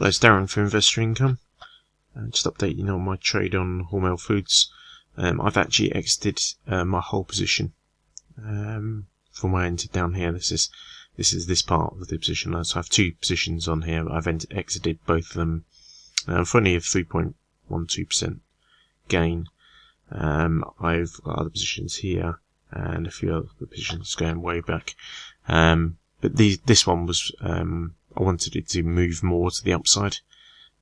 That's Darren for Investor Income. Just updating you on my trade on Hormel Foods. I've actually exited my whole position from where I entered down here. This is this part of the position. So I have two positions on here. I've exited both of them for only a 3.12% gain. I've got other positions here and a few other positions going way back. But this one was I wanted it to move more to the upside.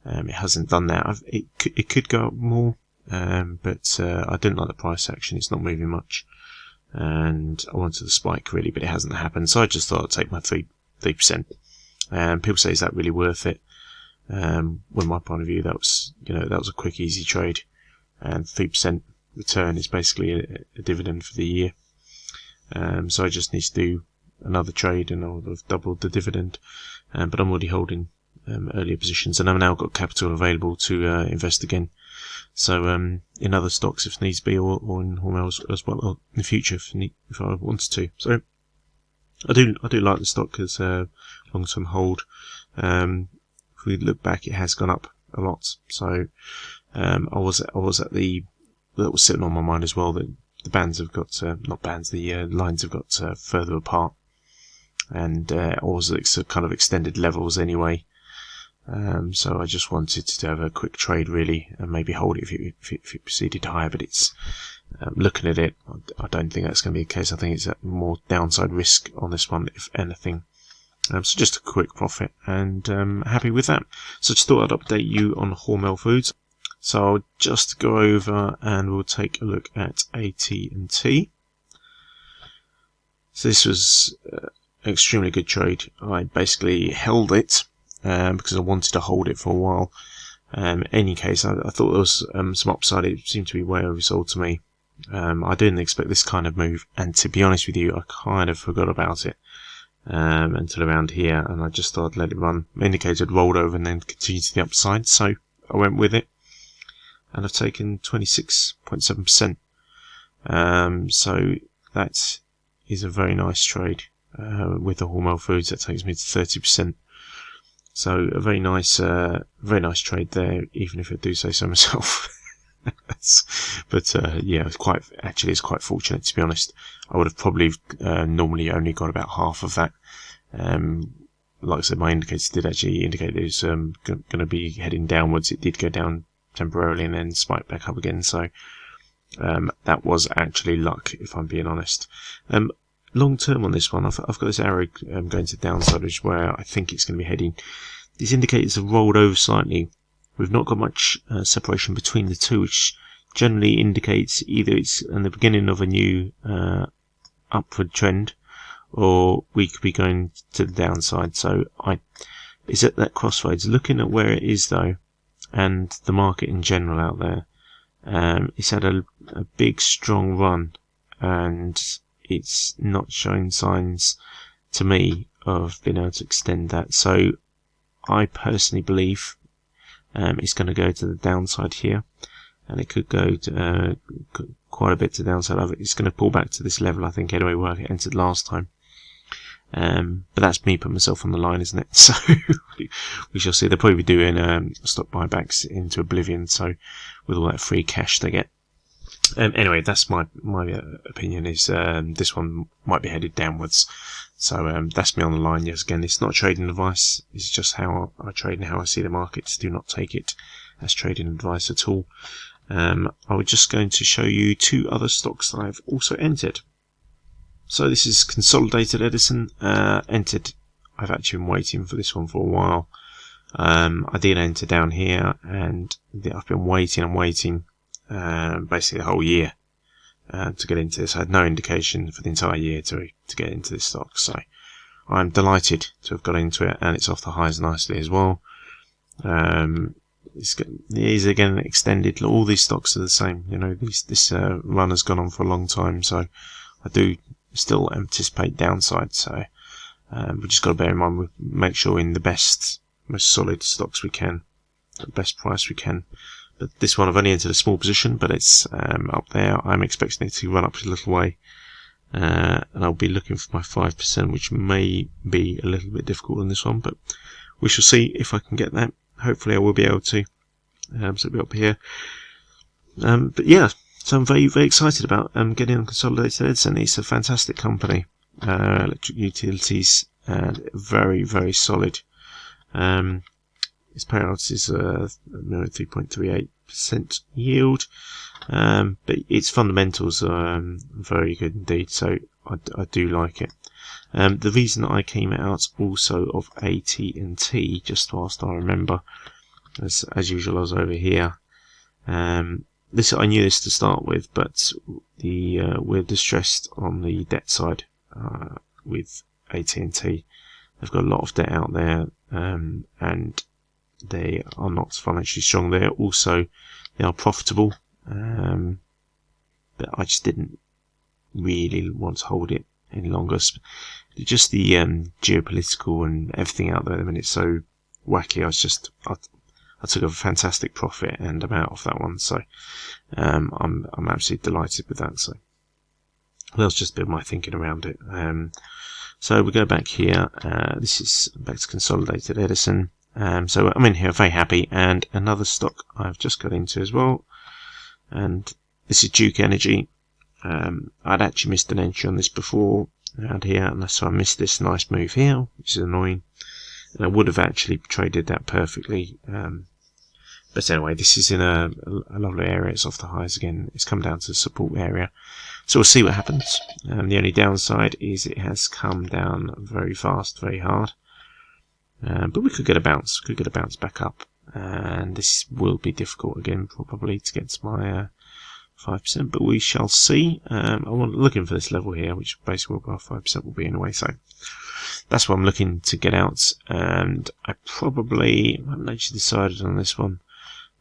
It hasn't done that. It could go up more, but I didn't like the price action. It's not moving much, and I wanted the spike really, but it hasn't happened. So I just thought I'd take my 3%. And people say, is that really worth it? Well, my point of view, that was a quick, easy trade, and 3% return is basically a dividend for the year. So I just need to do another trade, and I'll have doubled the dividend. But I'm already holding earlier positions, and I've now got capital available to invest again. So in other stocks if needs be, or in Hormel as well, or in the future if I wanted to. So I do like the stock as a long-term hold. If we look back, it has gone up a lot. So I was at the, that was sitting on my mind as well, that the bands have got not bands, the lines have got further apart, and I was at kind of extended levels anyway. So I just wanted to have a quick trade really, and maybe hold it if it proceeded higher. But it's looking at it, I don't think that's going to be the case. I think it's more downside risk on this one, if anything. So just a quick profit, and happy with that. So just thought I'd update you on Hormel Foods. So I'll just go over and we'll take a look at AT&T. So this was an extremely good trade. I basically held it because I wanted to hold it for a while. In any case, I thought there was some upside. It seemed to be way oversold to me. I didn't expect this kind of move, and to be honest with you, I kind of forgot about it until around here, and I just thought I'd let it run. Indicated rolled over and then continued to the upside, so I went with it, and I've taken 26.7%. So that is a very nice trade with the Hormel Foods. That takes me to 30%. So a very nice trade there, even if I do say so myself. But yeah, it's quite fortunate, to be honest. I would have probably normally only got about half of that. Like I said, my indicator did actually indicate it was going to be heading downwards. It did go down temporarily and then spike back up again. So that was actually luck, if I'm being honest. Long term on this one, I've got this arrow going to the downside, which is where I think it's going to be heading. These indicators have rolled over slightly. We've not got much separation between the two, which generally indicates either it's in the beginning of a new upward trend, or we could be going to the downside. So it's at that crossroads. Looking at where it is though, and the market in general out there, it's had a big strong run, and it's not showing signs to me of being able to extend that. So I personally believe it's going to go to the downside here, and it could go to quite a bit to the downside of it. It's going to pull back to this level, I think, anyway, where it entered last time. But that's me putting myself on the line, isn't it? So we shall see. They'll probably be doing stock buybacks into oblivion, so with all that free cash they get. Anyway, that's my opinion, is this one might be headed downwards. So that's me on the line. Yes, again, it's not trading advice. It's just how I trade and how I see the markets. Do not take it as trading advice at all. I was just going to show you two other stocks that I've also entered. So this is Consolidated Edison. Entered. I've actually been waiting for this one for a while. I did enter down here, and I've been waiting basically the whole year to get into this. I had no indication for the entire year to get into this stock, so I'm delighted to have got into it, and it's off the highs nicely as well. It is again extended. All these stocks are the same. This run has gone on for a long time, so I do still anticipate downside. So we just got to bear in mind, we make sure we're in the best, most solid stocks we can, at the best price we can. But this one I've only entered a small position, but it's up there. I'm expecting it to run up a little way, and I'll be looking for my 5%, which may be a little bit difficult on this one, but we shall see if I can get that. hopefully I will be able to. So it'll be up here. But yeah, so I'm very, very excited about getting on Consolidated Edison. It's a fantastic company, electric utilities, and very, very solid. Its payout is 3.38% yield, but its fundamentals are very good indeed. So I do like it. The reason I came out also of AT&T, just whilst I remember, as usual, I was over here. This I knew this to start with, but we're distressed on the debt side with AT&T. They've got a lot of debt out there, and they are not financially strong. They are profitable, but I just didn't really want to hold it any longer. Just the geopolitical and everything out there at the minute is so wacky. I took a fantastic profit and I'm out of that one. So I'm absolutely delighted with that. So that was just a bit of my thinking around it. So we go back here. This is back to Consolidated Edison. So I'm in here, very happy. And another stock I've just got into as well. And this is Duke Energy. I'd actually missed an entry on this before around here, and so I missed this nice move here, which is annoying. And I would have actually traded that perfectly. But anyway, this is in a lovely area. It's off the highs again. It's come down to the support area. So we'll see what happens. The only downside is it has come down very fast, very hard. But we could get a bounce. Could get a bounce back up. And this will be difficult again, probably, to get to my 5%. But we shall see. I'm looking for this level here, which basically where 5% will be anyway. So that's what I'm looking to get out. And I haven't actually decided on this one.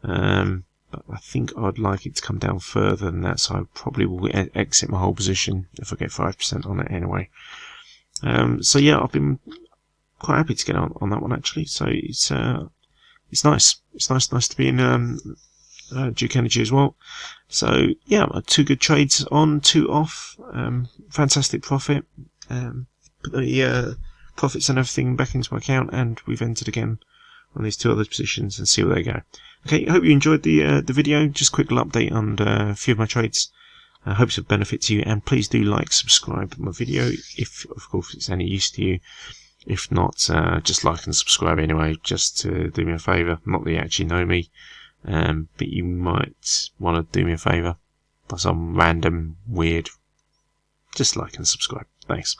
But I think I'd like it to come down further than that, so I probably will exit my whole position if I get 5% on it anyway. So yeah, I've been quite happy to get on that one actually. So it's nice. It's nice to be in Duke Energy as well. So yeah, 2 good trades on, 2 off. Fantastic profit. Put the profits and everything back into my account, and we've entered again on these 2 other positions and see where they go. Okay, I hope you enjoyed the video. Just a quick little update on a few of my trades. I hope it's of benefit to you, and please do like, subscribe to my video if, of course, it's any use to you. If not, just like and subscribe anyway, just to do me a favour. Not that you actually know me, but you might want to do me a favour by some random, weird, just like and subscribe. Thanks.